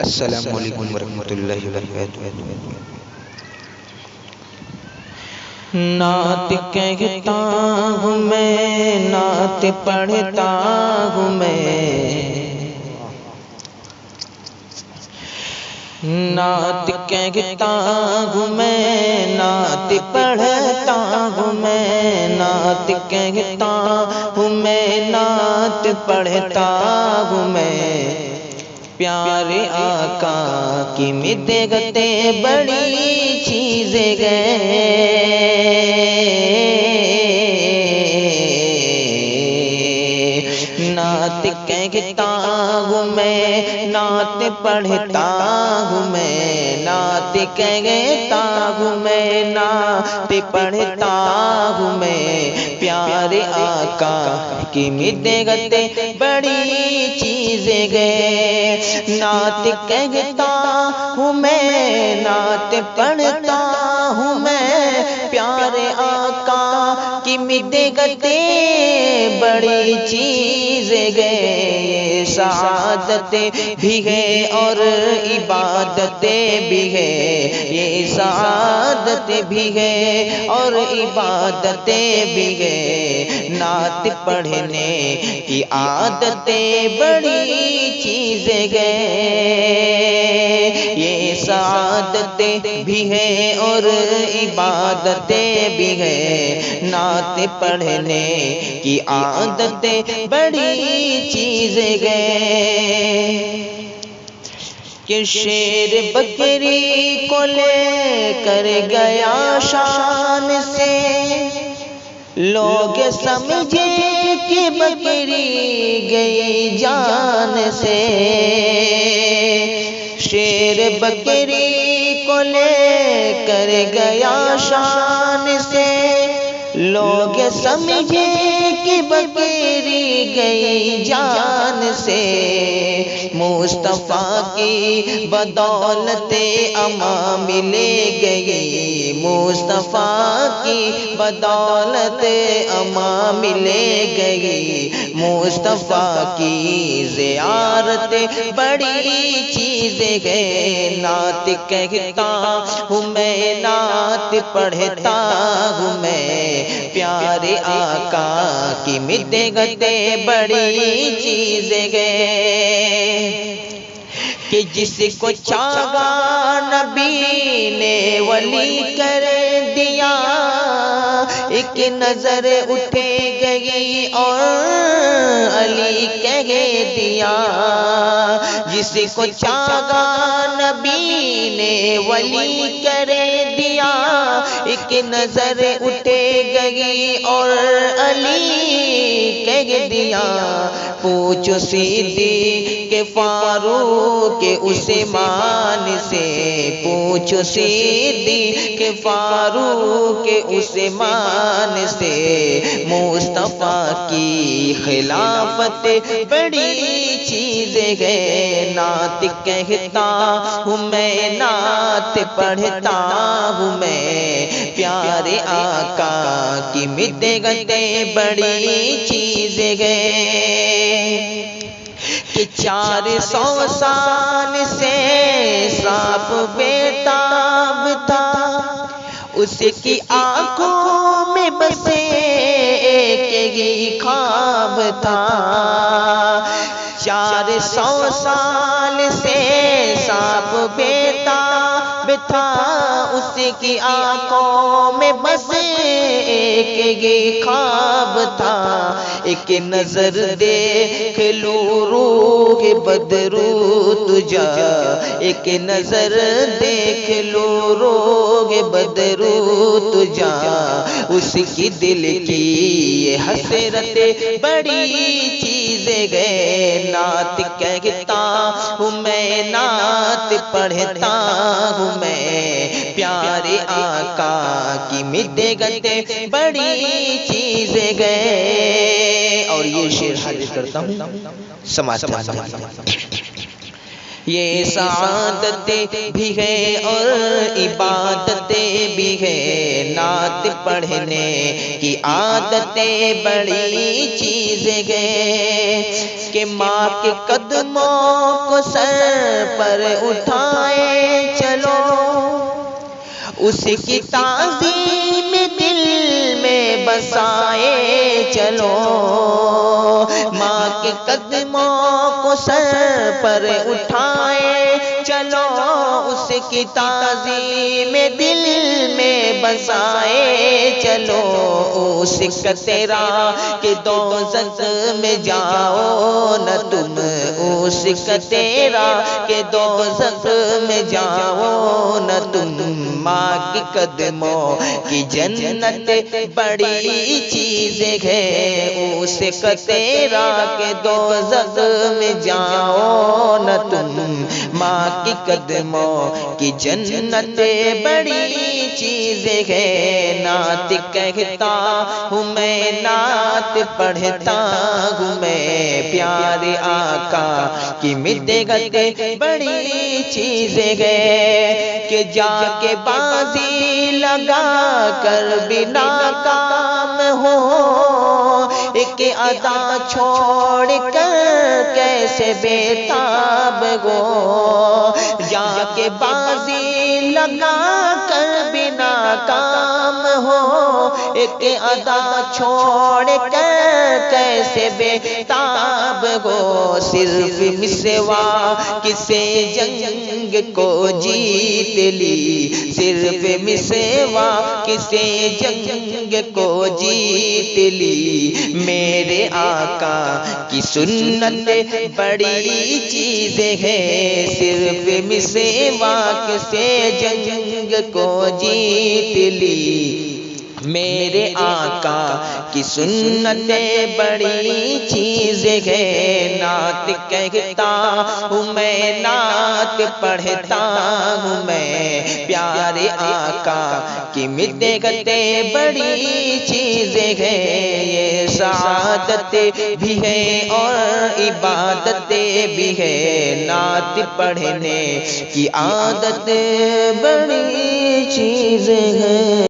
السلام علیکم ورحمۃ اللہ وبرکاتہ۔ نعت کہتا ہوں میں، نعت پڑھتا ہوں میں، نعت کہتا ہوں میں، نعت پڑھتا ہوں میں، نعت کہتا ہوں میں، نعت پڑھتا ہوں میں، پیارے آقا کی مدحتے بڑی چیزیں گئے، نعت کہتا ہوں میں، نعت پڑھتا ہوں میں، نعت کہتا ہوں میں، نعت پڑھتا ہوں میں، پیارے آقا کی مدحتے بڑی چیزیں گئے، نعت کہتا ہوں میں، نعت پڑھتا ہوں میں، پیارے آقا کی مدحتے بڑی چیزیں گئے، سعادتیں بھی ہے اور عبادتیں بھی ہے، یہ سعادتیں بھی ہے اور عبادتیں بھی ہے، نعت پڑھنے کی عادتیں بڑی چیزیں گئے، یہ سعادتیں بھی ہے اور عبادتیں بھی ہے، نعت پڑھنے کی عادتیں بڑی چیزیں گئے، کہ شیر بکری کو لے کر گیا شان سے، لوگ سمجھے کہ بکری گئی جان سے، شیر بکری کو لے کر گیا شان سے، لوگ سمجھے کہ بکری گئی جان سے، مصطفیٰ کی بدولت اما ملے گئی، مصطفیٰ کی بدولت اما ملے گئی، مصطفیٰ کی زیارت بڑی چیزیں ہے، نعت کہتا ہوں میں، نعت پڑھتا ہوں میں، پیارے آقا کی مدحتے بڑی چیزیں گئے، کہ جس کو چاہا نبی نے ولی کر دیا، ایک نظر اٹھے گئی اور علی کہہ دیا، جس کو چاہا نبی نے ولی کر دیا، ایک نظر اٹھے گئی اور علی کہہ دیا، پوچھو صدیق فاروق عثمان سے، پوچھو صدیق فاروق عثمان سے، مصطفیٰ کی خلافت بڑی چیزیں ہے، نعت کہتا ہوں میں، نعت پڑھتا ہوں میں، پیارے آقا کی مدحتے بڑی چیزیں ہے، کہ 400 سال سے صاف بیتاب تھا، اس کی آنکھوں میں بس ایک ہی خواب تھا، 400 سال سے صاف بیتاب تھا، اس کی آنکھوں میں بس ایک ہی خواب تھا، ایک نظر دیکھ لو روح بدرو تجھا، ایک نظر دیکھ لو روح بدرو تجھا، اس کی دل کی یہ حسرت بڑی چیزیں گئے، نعت کہتا ہوں میں، نعت پڑھتا ہوں میں، پیارے آقا کی مدحتے بڑی چیزیں گئے، اور یہ شعر حاضر کرتا ہوں سماعت یہ سعادتیں بھی ہے اور عبادتیں بھی ہے، نعت پڑھنے کی عادتیں بڑی چیزیں ہے، کہ ماں کے قدموں کو سر پر اٹھائے چلو، اس کی تعظیم دل میں بسائے چلو، ماں کے قدموں کو سر پر اٹھائے چلو، اس کی تعظیم دل میں بسائے چلو، اس کا تیرا کہ دوزخ میں جاؤ نہ تم، اس کا تیرا کہ دوزخ میں جاؤ نہ تم، ماں کی قدموں کی جنت بڑی چیز ہے، اس کا تیرا کہ دوزخ میں جاؤ نہ تم، ماں کی قدموں کی جنت بڑی چیز ہے، نعت کہتا ہوں میں، نعت پڑھتا ہوں میں، پیارے آقا کی مدحت بڑی چیز ہے، کہ جا کے بازی لگا کر بھی ناکام ہو، ایک ادا چھوڑ کر کیسے بے تاب ہو، جا کے بازی لگا کر بھی ناکام ہو، ایک ادا چھوڑ کر کیسے بے تاب ہو، صرف مسوا کسے جنگ کو جیت لی، صرف مسوا کسے جنگ کو جیت لی، میرے آقا کی سنت بڑی چیز ہے، صرف مسوا کسے جنگ کو جیت لی، میرے آقا کی سنت بڑی چیز ہے، نعت کہتا ہوں میں، نعت پڑھتا ہوں میں، پیارے آقا کی مدحت بڑی چیز ہے، یہ سعادت بھی ہے اور عبادت بھی ہے، نعت پڑھنے کی عادت بڑی چیز ہے۔